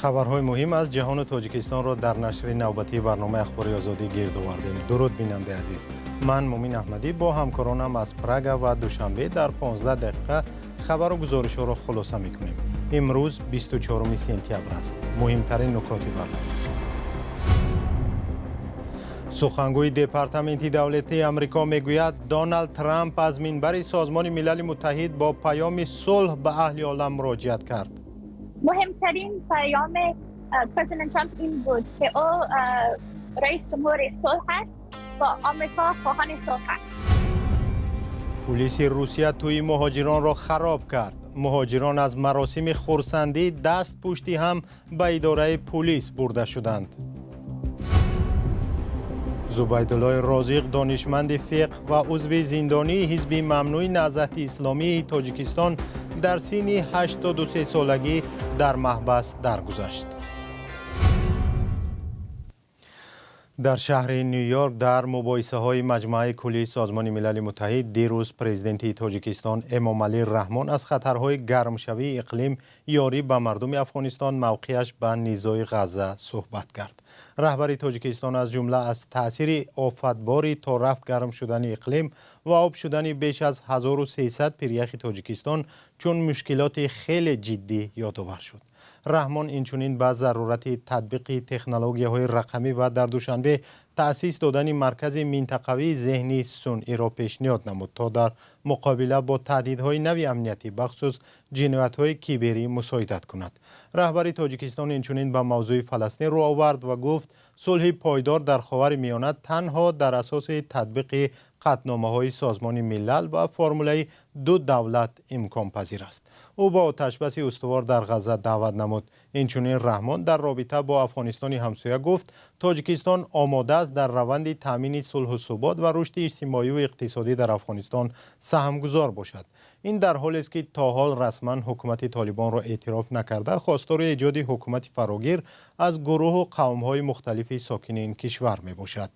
خبرهای مهم از جهان و تاجیکستان را در نشر نوبتی برنامه اخباری آزادی گرد آوردیم. درود بیننده عزیز، من مومین احمدی با همکارانم از پراگ و دوشنبه در 15 دقیقه خبر و گزارش را خلاصه میکنیم. امروز 24 سپتامبر است. مهمترین نکات برنامه: سخنگوی دپارتمنت دولتی آمریکا میگوید دونالد ترامپ از منبر سازمان ملل متحد با پیام صلح به اهل عالم مراجعت کرد. مهمترین پیام پرزیدنت ترامپ این بود که او رئیس جمهور صلح است و آمریکا خواهان صلح است. پلیس روسیه توی مهاجران را خراب کرد. مهاجران از مراسم خرسندی دست پشتی هم به اداره پلیس برده شدند. زبیدالله رازق دانشمند فقه و عضو زندانی حزب ممنوع نهضت اسلامی تاجیکستان در سن 83 سالگی در محبس درگذشت. در شهر نیویورک در مباحثه‌های مجمع کلی سازمان ملل متحد دیروز پرزیدنت تاجیکستان امامعلی رحمان از خطرهای گرمشوی اقلیم یاری به مردم افغانستان موقعش به نزاع غزه صحبت کرد. رهبر تاجیکستان از جمله از تاثیر آفتباری تا رفت گرم شدن اقلیم و آب شدن بیش از 1300 پیریخ تاجیکستان چون مشکلات خیلی جدی یادآور شد. رحمان اینچنین به ضرورت تطبیق تکنولوژی‌های رقمی و در دوشنبه تأسیس دادن مرکز منطقوی ذهنی صنعی را پیشنهاد نمود تا در مقابله با تهدیدهای نوی امنیتی بخصوص جنایت‌های کیبری مساعدت کند. رهبر تاجیکستان اینچنین به موضوع فلسطین رو آورد و گفت صلح پایدار در خاورمیانه تنها در اساس تطبیق قطعنامه‌های سازمان ملل و فرمول دو دولت امکان پذیر است. او با آتشبس استوار در غزه دعوت نمود. اینچنین رحمان در رابطه با افغانستان همسایه گفت تاجیکستان آماده است در روند تامین صلح و ثبات و رشد اجتماعی و اقتصادی در افغانستان سهمگذار باشد. این در حالی است که تا حال رسما حکومت طالبان را اعتراف نکرده خواستار ایجاد حکومت فراگیر از گروه و قوم‌های مختلف ساکن این کشور میباشد.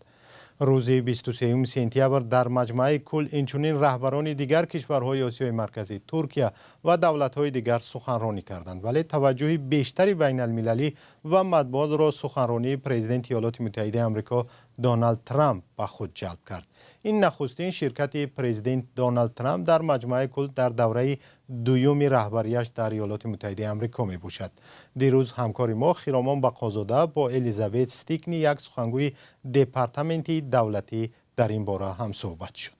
روز 23 سپتامبر در مجمع کل اینچنین رهبران دیگر کشورهای آسیای مرکزی، ترکیه و دولت‌های دیگر سخنرانی کردند، ولی توجه بیشتری بین المللی و مطبوعات را سخنرانی پرزیدنت ایالات متحده آمریکا دونالد ترامپ به خود جلب کرد. این نخستین شرکت پرزیدنت دونالد ترامپ در مجمع کل در دوره دوم رهبریش در ایالات متحده آمریکا می باشد. دیروز همکار ما خیرامان بقازاده با الیزابت استیکنی یک سخنگوی دپارتمنت دولتی در این باره هم صحبت شد.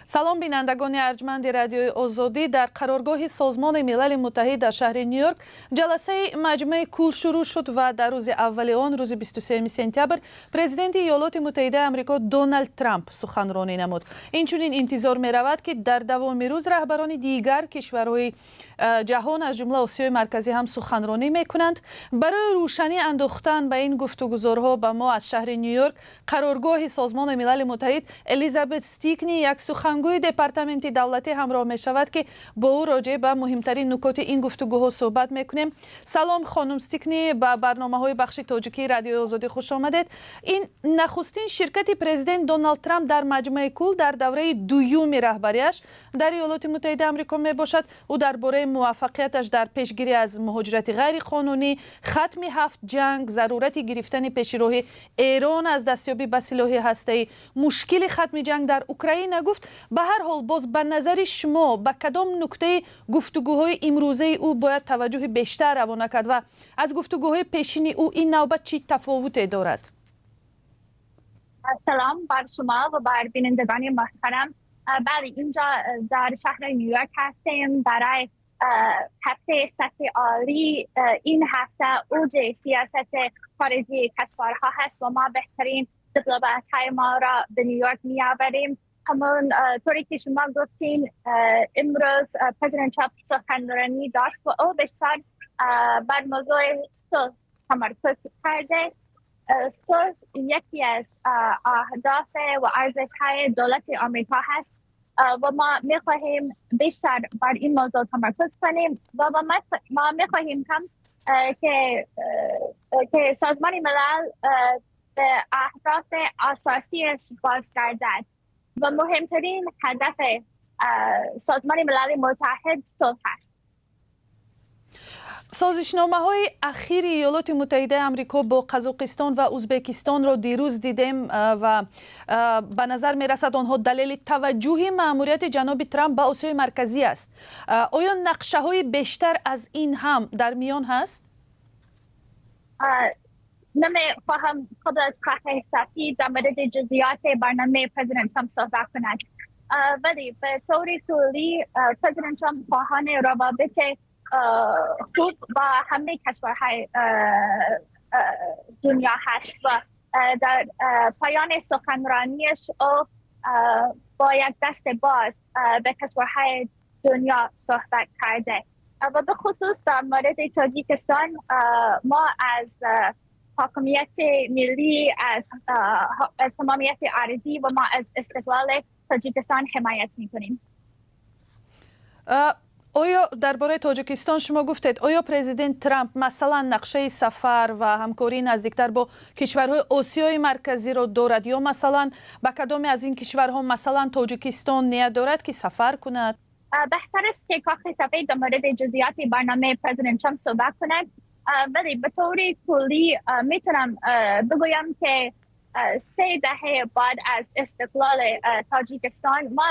سلام بینندگان ارجمند رادیوی آزادی. در قرارگاه سازمان ملل متحد در شهر نیویورک جلسه مجمع کل شروع شد و در روز اول آن روز 23 سپتامبر پرزیدنت ایالات متحده آمریکا دونالد ترامپ سخنرانی نمود. اینچنین انتظار می رود که در دوام روز رهبران دیگر کشورهای جهان از جمله آسیای مرکزی هم سخنرانی می کنند. برای روشنی انداختن به این گفتگوزارها به ما از شهر نیویورک قرارگاه سازمان ملل متحد الیزابت استیکنی یک سخنگوی دپارتمنت دولتی همراه می شود که با او راجع به مهمترین نکات این گفتگوها صحبت می کنیم. سلام خانم استیکنی، به برنامه های بخش تاجیکی رادیو آزادی خوش آمدید. این نخستین شرکت پرزیدنت دونالد ترامپ در مجمع کل در دوره دوم رهبریش در ایالات متحده آمریکا می باشد. او درباره موفقیتش در پیشگیری از مهاجرت غیر قانونی، ختم 7 جنگ، ضرورت گرفتن پیشرو ایران از دستیابی به سلاح هسته‌ای، مشکل ختم جنگ در اوکراین گفت. به هر حال باز به نظر شما به کدام نکته گفتگوهای امروزه او باید توجه بیشتر روانه کرد و از گفتگوهای پیشین او این نوبت چی تفاوتی دارد؟ سلام بر شما و بر بینندگان محترم. بله، اینجا در شهر نیویورک هستیم برای هفته سطح عالی. این هفته اوج سیاست خارجی کشورها هست و ما بهترین دیپلمات‌های ما را به نیویورک می‌آوریم. همون طوری که شما گفتین امروز پرزیدنت ترامپ سخنرانی داشت و او بیشتر بر موضوع صلح تمرکز کرده. صلح یکی از اهداف و ارزش‌های دولت آمریکا هست و ما می‌خواهیم بیشتر بر این موضوع تمرکز کنیم و ما می‌خواهیم هم که سازمان ملل به اهداف اساسیش بازگردد و مهمترین هدف سازمان ملل متحد صلح است. سازشنامه‌های اخیر ایالات متحده آمریکا با قزاقستان و ازبکستان را دیروز دیدیم و به نظر می رسد آنها دلیل توجه مأموریت جناب ترامپ به آسیای مرکزی است. آیا نقشه های بیشتر از این هم در میان هست؟ نمی‌خواهم قبل از قهوه سفید در مورد جزئیات برنامه پرزیدنت ترامپ صحبت کنند، ولی به طور کلی پرزیدنت ترامپ خواهان روابط خوب با همه کشورهای دنیا هست و در پایان سخنرانیش او با یک دست باز به کشورهای دنیا صحبت کرده و به خصوص در مورد تاجیکستان ما از حاکمیت ملی، از تمامیت ارضی و ما از استقلال تاجیکستان حمایت میکنیم. آیا درباره تاجیکستان شما گفتید آیا پرزیدنت ترامپ مثلا نقشه سفر و همکاری نزدیکتر با کشورهای آسیای مرکزی را دارد یا مثلا به کدام از این کشورها مثلا تاجیکستان نیت دارد که سفر کند؟ بهتر است که کاخ سفید در مورد جزئیات برنامه پرزیدنت ترامپ صحبت کند، ولی به طور کلی میتونم بگویم که 3 دهه بعد از استقلال تاجیکستان ما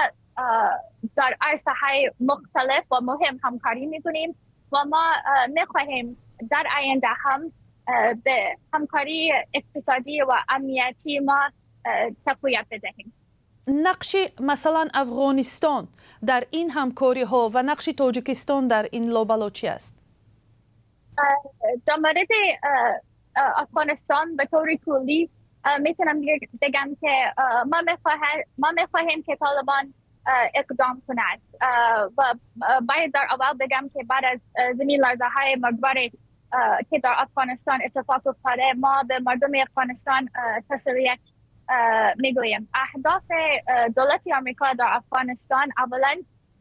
در عرصه‌های مختلف و مهم همکاری میکنیم و ما میخواهیم در آینده هم به همکاری اقتصادی و امنیتی ما تقویت بدهیم. نقش مثلا افغانستان در این همکاری ها و نقش تاجیکستان در این لابلا چی است؟ در مورد افغانستان به طور کلی میتونم بگم که ما میخواهیم که طالبان اقدام کند و باید در اول بگم که بعد از زمین لرزه های مرگبار که در افغانستان اتفاق افتاده ما به مردم افغانستان تسلیت میگویم. اهداف دولت آمریکا در افغانستان اولا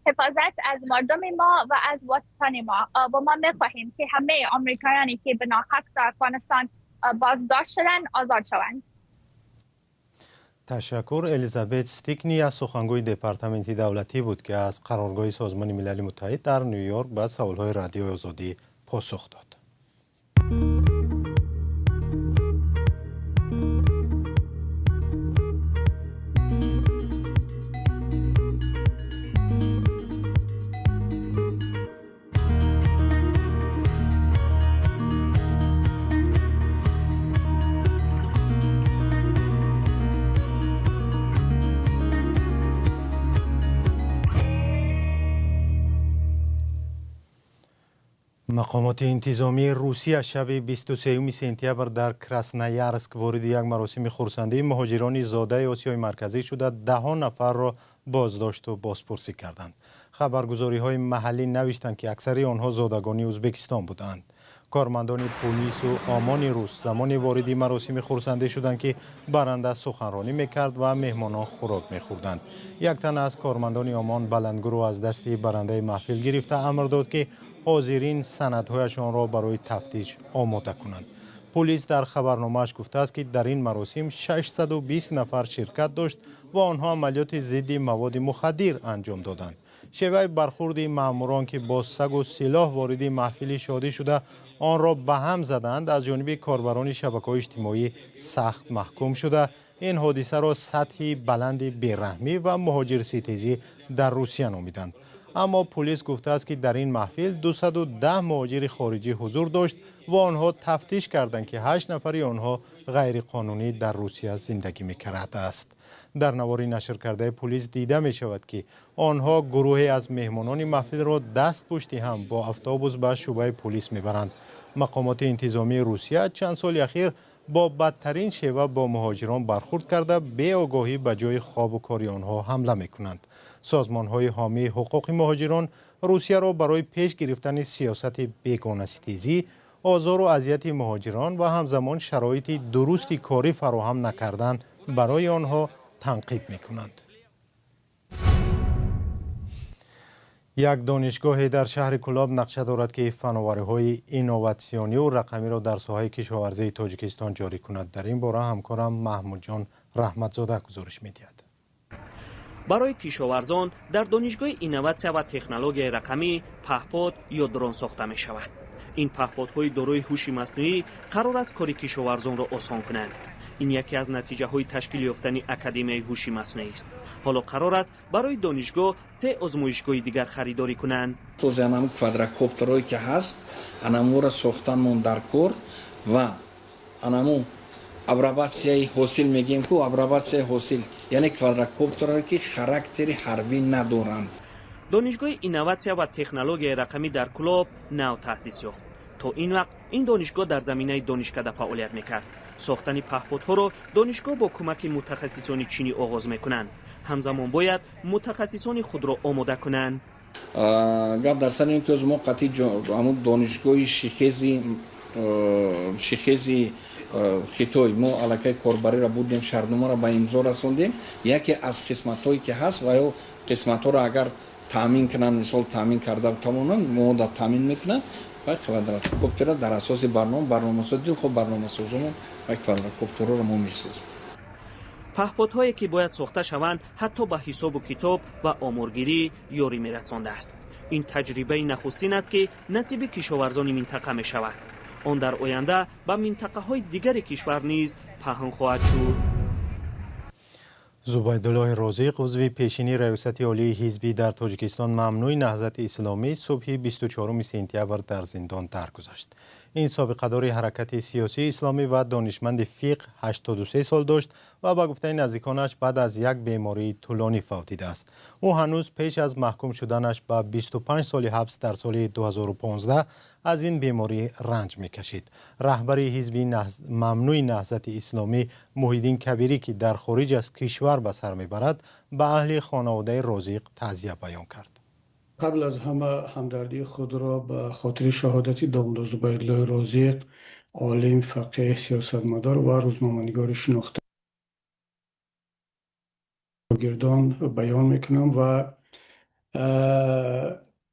حفاظت از مردم ما و از وطن ما و ما میخواهیم که همه آمریکایانی که به ناحق در افغانستان بازداشت شدن آزاد شوند. تشکر. الیزابت استیکنی از سخنگوی دپارتمنت دولتی بود که از قرارگاه سازمان ملل متحد در نیویورک به سوالهای رادیو آزادی پاسخ داد. مقامات انتظامی روسیه شب 23 سپتامبر در کراسنویارسک وارد یک مراسم خرسندی مهاجران زاده آسیای مرکزی شده 10 نفر را بازداشت و بازپرسی کردند. خبرگزاری‌های محلی نوشتند که اکثر آنها زادگان ازبکستان بودند. کارمندان پلیس و آمان روس زمانی وارد مراسم خرسندی شدند که برنده سخنرانی میکرد و مهمانان خوراک میخوردند. یک تن از کارمندان آمان بلندگو از دست برنده محفل گرفته امر داد که حاضرین سندهایشان را برای تفتیش آماده کنند. پلیس در خبرنامه‌اش گفته است که در این مراسم 620 نفر شرکت داشت و آنها عملیات ضد مواد مخدر انجام دادند. شیوه برخورد ماموران که با سگ و سلاح وارد محفل شادی شده آن را به هم زدند از جانب کاربران شبکه‌های اجتماعی سخت محکوم شده. این حادثه را سطح بلند بی‌رحمی و مهاجرستیزی در روسیه نامیدند. اما پلیس گفته است که در این محفل 210 مهاجر خارجی حضور داشت و آنها تفتیش کردند که 8 نفر آنها غیر قانونی در روسیه زندگی می‌کرده است. در نواری نشر کرده پلیس دیده می شود که آنها گروهی از مهمانان محفل را دست پشتی هم با اتوبوس به شعبه پلیس میبرند. مقامات انتظامی روسیه چند سال اخیر با بدترین شیوه با مهاجران برخورد کرده بی آگاهی به جای خواب و کاری آنها حمله می کنند. سازمان های حامی حقوق مهاجران روسیه را برای پیش گرفتن سیاست بیگانه ستیزی، آزار و اذیت مهاجران و همزمان شرایط درستی کاری فراهم نکردن برای آنها تنقیب می کنند. یک دانشگاه در شهر کلاب نقشه دارد که فناوری‌های اینوواسیونی و رقمی را در ساحه کشاورزی تاجیکستان جاری کند. در این باره همکارم محمود جان رحمتزاده گزارش می‌دهد. برای کشاورزان در دانشگاه اینوواسیا و تکنولوژی رقمی پهپاد یا درون ساخته می شود. این پهپادهای دارای هوش مصنوعی قرار است کار کشاورزان را آسان کنند. این یکی از نتیجه‌های تشکیل یافتن اکادمیای هوش مصنوعی است. حالا قرار است برای دانشگاه 3 آزمایشگاه دیگر خریداری کنند. توزی انامو کوادراکوپترایی که هست انامو را ساختن در کار و انامو ابراباسیای حاصل میگیم که ابراباسیای حاصل یعنی کوادراکوپترایی که خاراکتر حربی ندارند. دانشگاه اینواسیون و تکنولوژی رقمی در کلاب نو تأسیس یافت. تا این وقت این دانشگاه در زمینه دانشکده فعالیت میکرد. ساختن پهپادها را دانشگاه با کمک متخصصان چینی آغاز میکنند. همزمان باید متخصصان خود را آماده کنند. گپ در سر این که از ما قطعی دانشگاه شیخیزی خیتوی ما علاقه کاربری را بودیم شهرنامه را به امضا رساندیم. یکی از قسمت‌هایی که هست و یا قسمت‌ها را اگر تامین کنن مثال تامین کرده تماما ما تامین میکنن و کوادراکوپتر در اساس برنامه‌سازی خب برنامه‌سازمون و کوادراکوپتر را ما میسازیم. پهپادهایی که باید ساخته شوند حتی به حساب و کتاب و آمارگیری یاری میرسانده است. این تجربه نخستین است که نصیب کشاورزان منطقه می شود. آن در آینده به منطقه های دیگر کشور نیز پهن خواهد شد. زبیدالله رازق عضو پیشینی ریاست عالی حزبی در تاجیکستان ممنوع نهضت اسلامی صبح 24 سپتامبر در زندان درگذشت. این سابقه‌دار حرکت سیاسی اسلامی و دانشمند فقه 83 سال داشت و با گفته نزدیکانش بعد از یک بیماری طولانی فوتیده است. او هنوز پیش از محکوم شدنش به 25 سال حبس در سال 2015 از این بیماری رنج می‌کشید. رهبر حزب ممنوع نهضت اسلامی محیدین کبیری که در خارج از کشور به سر میبرد به اهل خانواده رازق تعزیه بیان کرد. قبل از همه همدردی خود را به خاطر شهادت داماد زبیدالله رازق، عالم، فقیه، سیاستمدار و روزنامه‌نگار شناخته شاگردان بیان میکنم و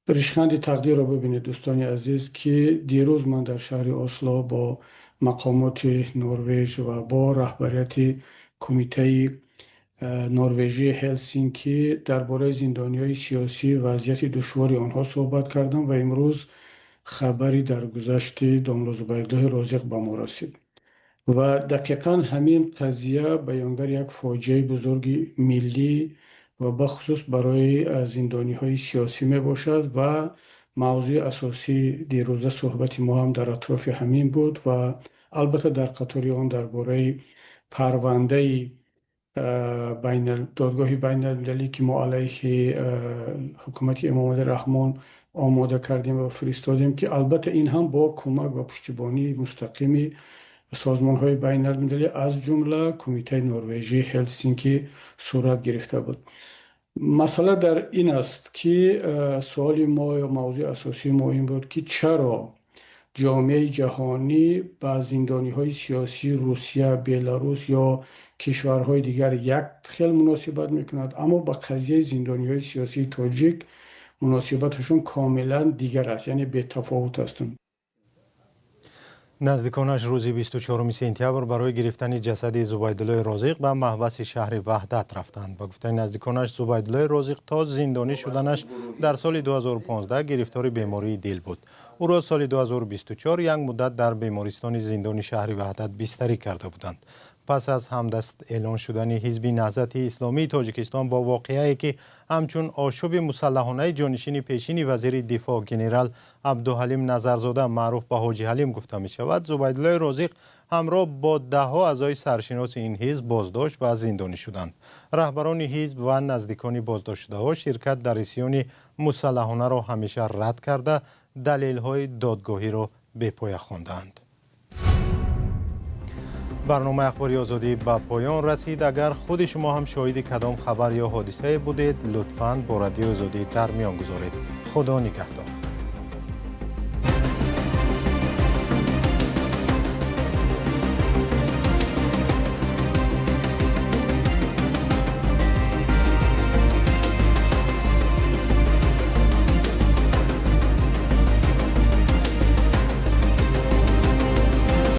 ریشخند تقدیر را ببینید دوستان عزیز که دیروز من در شهر اسلو با مقامات نروژ و با رهبریت کمیته نروژی هلسینکی درباره زندانیان سیاسی وضعیت دشوار آنها صحبت کردم و امروز خبری در گذشت داماد زبیدالله رازق به ما رسید و دقیقا همین قضیه بیانگر یک فاجعه بزرگ ملی و بخصوص برای زندانی‌های سیاسی می باشد و موضوع اساسی دیروزه صحبت ما هم در اطراف همین بود و البته در قطار آن درباره پرونده دادگاه بین المللی که ما علیه حکومت امام علی رحمان آماده کردیم و فرستادیم که البته این هم با کمک و پشتیبانی مستقیم سازمان‌های بین المللی از جمله کمیته نروژی هلسینکی صورت گرفته بود. مسئله در این است که سوال ما یا موضوع اساسی ما این بود که چرا جامعه جهانی با زندانی‌های سیاسی روسیه، بلاروس یا کشورهای دیگر یک خیلی مناسبت میکند اما با قضیه زندانی‌های سیاسی تاجیک مناسبتشون کاملا دیگر است، یعنی به تفاوت هستند. نزدیکانش روز 24 سپتامبر برای گرفتن جسد زبیدالله رازق به محبس شهر وحدت رفتند. با گفته نزدیکانش زبیدالله رازق تا زندانی شدنش در سال 2015 گرفتار بیماری دل بود. او را سال 2024 یک مدت در بیمارستان زندان شهر وحدت بستری کرده بودند. پس از همدست اعلان شدن حزب نهضت اسلامی تاجیکستان با واقعه‌ای که همچون آشوب مسلحانه جانشین پیشین وزیر دفاع جنرال عبدالحلیم نظرزاده معروف به حاجی حلیم گفته می شود، زبیدالله رازق همراه با ده‌ها اعضای سرشناس این حزب بازداشت و زندانی شدند. رهبران حزب و نزدیکان بازداشت شده‌ها شرکت در اسیان مسلحانه را همیشه رد کرده دلیل‌های دادگاهی را به پای خواندند. برنامه اخباری آزادی به پایان رسید. اگر خود شما هم شاهد کدام خبر یا حادثه بودید لطفاً با رادیو آزادی در میان گذارید. خدا نگهدار.